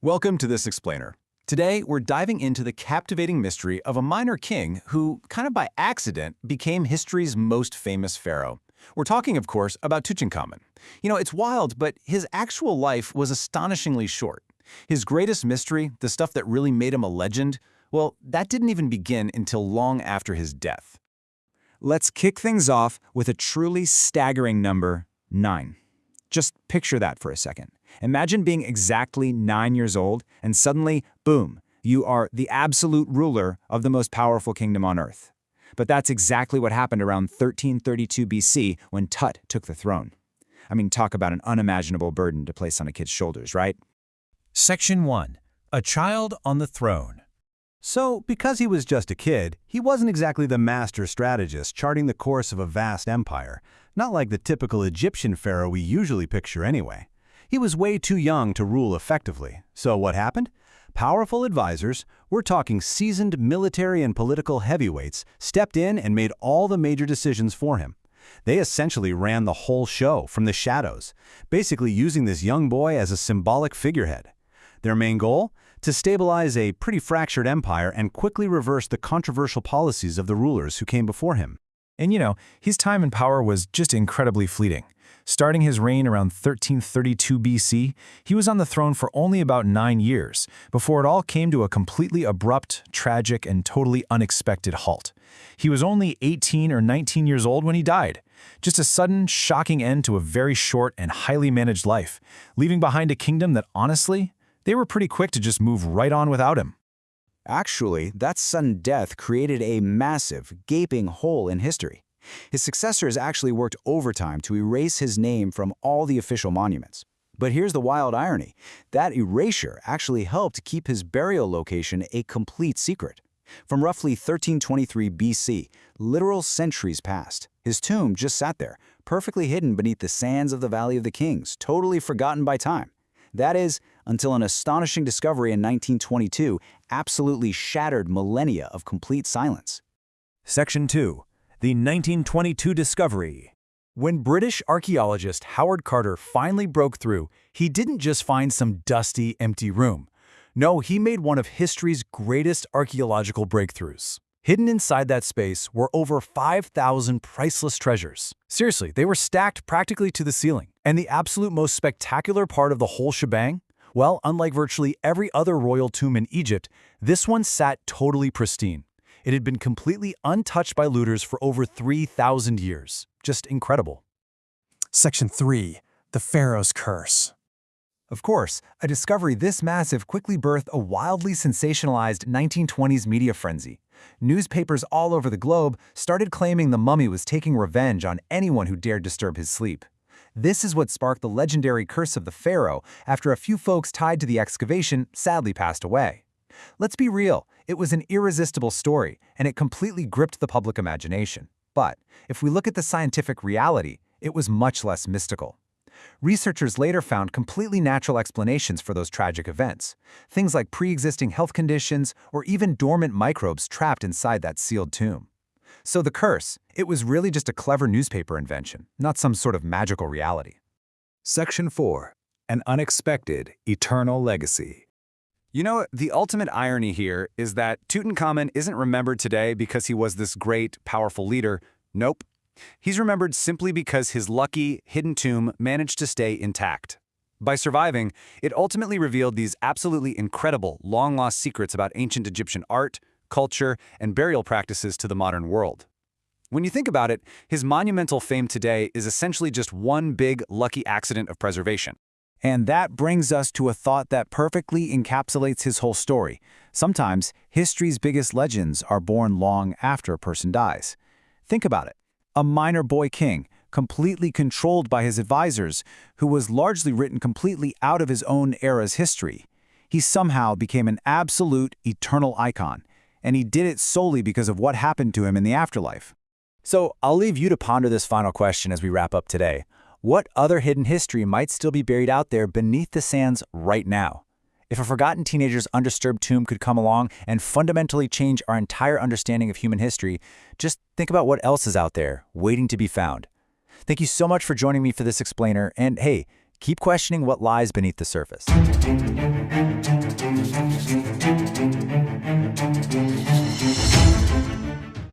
Welcome to this explainer. Today, we're diving into the captivating mystery of a minor king who, kind of by accident, became history's most famous pharaoh. We're talking, of course, about Tutankhamun. It's wild, but his actual life was astonishingly short. His greatest mystery, the stuff that really made him a legend, well, that didn't even begin until long after his death. Let's kick things off with a truly staggering number, 9. Just picture that for a second. Imagine being exactly 9 years old, and suddenly, boom, you are the absolute ruler of the most powerful kingdom on Earth. But that's exactly what happened around 1332 BC when Tut took the throne. Talk about an unimaginable burden to place on a kid's shoulders, right? Section 1. A child on the throne. So, because he was just a kid, he wasn't exactly the master strategist charting the course of a vast empire, not like the typical Egyptian pharaoh we usually picture anyway. He was way too young to rule effectively. So what happened? Powerful advisors, we're talking seasoned military and political heavyweights, stepped in and made all the major decisions for him. They essentially ran the whole show from the shadows, basically using this young boy as a symbolic figurehead. Their main goal? To stabilize a pretty fractured empire and quickly reverse the controversial policies of the rulers who came before him. And his time in power was just incredibly fleeting. Starting his reign around 1332 BC, he was on the throne for only about 9 years, before it all came to a completely abrupt, tragic, and totally unexpected halt. He was only 18 or 19 years old when he died. Just a sudden, shocking end to a very short and highly managed life, leaving behind a kingdom that, honestly, they were pretty quick to just move right on without him. Actually, that sudden death created a massive, gaping hole in history. His successors actually worked overtime to erase his name from all the official monuments. But here's the wild irony. That erasure actually helped keep his burial location a complete secret. From roughly 1323 BC, literal centuries passed. His tomb just sat there, perfectly hidden beneath the sands of the Valley of the Kings, totally forgotten by time. That is, until an astonishing discovery in 1922 absolutely shattered millennia of complete silence. Section 2. The 1922 discovery. When British archaeologist Howard Carter finally broke through, he didn't just find some dusty, empty room. No, he made one of history's greatest archaeological breakthroughs. Hidden inside that space were over 5,000 priceless treasures. Seriously, they were stacked practically to the ceiling. And the absolute most spectacular part of the whole shebang? Well, unlike virtually every other royal tomb in Egypt, this one sat totally pristine. It had been completely untouched by looters for over 3,000 years. Just incredible. Section 3. The Pharaoh's Curse. Of course, a discovery this massive quickly birthed a wildly sensationalized 1920s media frenzy. Newspapers all over the globe started claiming the mummy was taking revenge on anyone who dared disturb his sleep. This is what sparked the legendary curse of the pharaoh after a few folks tied to the excavation sadly passed away. Let's be real, it was an irresistible story, and it completely gripped the public imagination. But if we look at the scientific reality, it was much less mystical. Researchers later found completely natural explanations for those tragic events, things like pre-existing health conditions or even dormant microbes trapped inside that sealed tomb. So the curse, it was really just a clever newspaper invention, not some sort of magical reality. Section 4. An unexpected, eternal legacy. The ultimate irony here is that Tutankhamun isn't remembered today because he was this great, powerful leader. Nope. He's remembered simply because his lucky, hidden tomb managed to stay intact. By surviving, it ultimately revealed these absolutely incredible, long-lost secrets about ancient Egyptian art, culture, and burial practices to the modern world. When you think about it, his monumental fame today is essentially just one big, lucky accident of preservation. And that brings us to a thought that perfectly encapsulates his whole story. Sometimes, history's biggest legends are born long after a person dies. Think about it. A minor boy king, completely controlled by his advisors, who was largely written completely out of his own era's history. He somehow became an absolute, eternal icon, and he did it solely because of what happened to him in the afterlife. So I'll leave you to ponder this final question as we wrap up today. What other hidden history might still be buried out there beneath the sands right now? If a forgotten teenager's undisturbed tomb could come along and fundamentally change our entire understanding of human history, just think about what else is out there, waiting to be found. Thank you so much for joining me for this explainer, and hey, keep questioning what lies beneath the surface.